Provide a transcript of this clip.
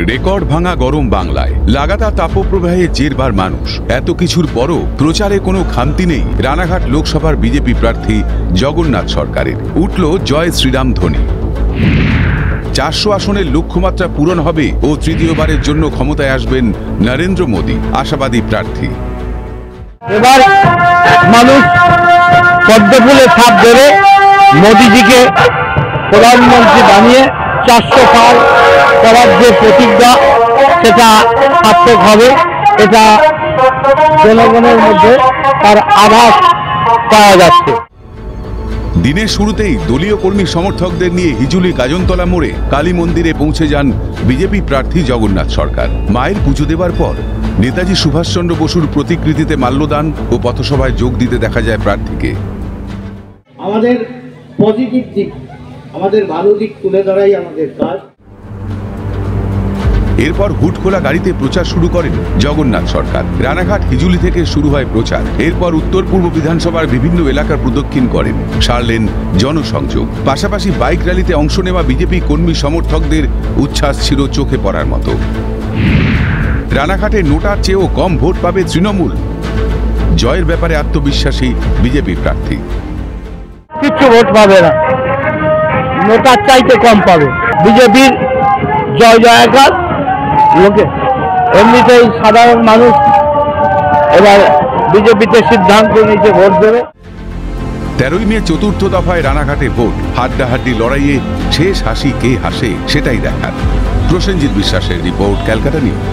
Record ভাঙা গরম বাংলায় লাগাতার তাপপ্রবাহে জেরবার মানুষ। এত কিছুর পরও প্রচারে কোনো খামতি নেই রানাঘাট লোকসভার বিজেপি প্রার্থী জগন্নাথ সরকারের। উঠল জয় শ্রীরাম ধ্বনি। 400 আসনের লক্ষ্যমাত্রা পূরণ হবে ও তৃতীয়বারের জন্য ক্ষমতায় আসবেন নরেন্দ্র মোদী, আশাবাদী প্রার্থী। এবার মানুষ পদ্মফুলে ছাপ ধরে মোদীজিকে প্রধানমন্ত্রী বানিয়ে 400 পার করার যে প্রতিজ্ঞা সেটা সার্থক হবে, এটা জনগণের মধ্যে তার আভাস পাওয়া যাচ্ছে। দিনের শুরুতেই দলীয় কর্মী সমর্থকদের নিয়ে হিজুলি গাজনতলা মোড়ে কালী মন্দিরে পৌঁছে যান বিজেপি প্রার্থী জগন্নাথ সরকার। মায়ের পুজো দেবার পর নেতাজি সুভাষচন্দ্র বসুর প্রতিকৃতিতে মাল্যদান ও পথসভায় যোগ দিতে দেখা যায় প্রার্থীকে। আমাদের পজিটিভ দিক, আমাদের ভালো দিক তুলে ধরাই আমাদের কাজ। এরপর হুটখোলা গাড়িতে প্রচার শুরু করেন জগন্নাথ সরকার। রানাঘাট হিজুলি থেকে শুরু হয় প্রচার। এরপর উত্তর পূর্ব বিধানসভার বিভিন্ন এলাকা প্রদক্ষিণ করেন, সারলেন জনসংযোগ। পাশাপাশি বাইক র্যালিতে অংশ নেওয়া বিজেপি কর্মী সমর্থকদের উচ্ছ্বাস ছিল চোখে পড়ার মতো। রানাঘাটে নোটার চেয়েও কম ভোট পাবে তৃণমূল, জয়ের ব্যাপারে আত্মবিশ্বাসী বিজেপি প্রার্থী। কিচ্ছু ভোট পাবে না, নোটার চাইতে কম পাবে। বিজেপির জয় জয়কার লোকে, এমনিতেই সাধারণ মানুষ এবার বিজেপিতে সিদ্ধান্ত নিয়েছে ভোট দেবে। 13ই মে চতুর্থ দফায় রানাঘাটে ভোট। হাড্ডাহাড্ডি লড়াইয়ে শেষ হাসি কে হাসে সেটাই দেখার। প্রসেনজিৎ বিশ্বাসের রিপোর্ট, ক্যালকাটা নিউজ।